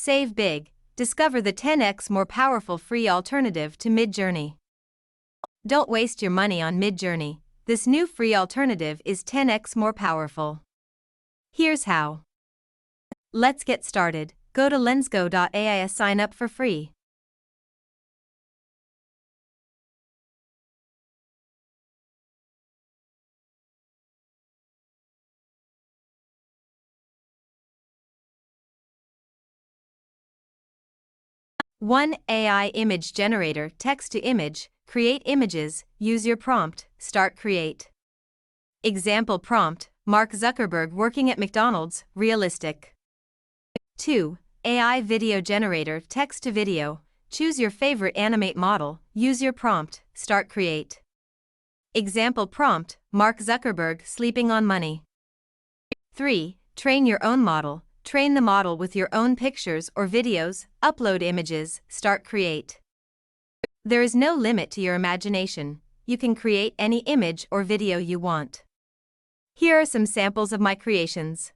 Save big. Discover the 10x more powerful free alternative to Midjourney. Don't waste your money on Midjourney. This new free alternative is 10x more powerful. Here's how. Let's get started. Go to lensgo.ai, sign up for free. One AI image generator, text to image, create images, use your prompt, start create. Example prompt, Mark Zuckerberg working at McDonald's, realistic. 2. AI video generator, text to video, choose your favorite animate model, use your prompt, start create. Example prompt, Mark Zuckerberg sleeping on money. 3. Train your own model. Train the model with your own pictures or videos, upload images, start create. There is no limit to your imagination. You can create any image or video you want. Here are some samples of my creations.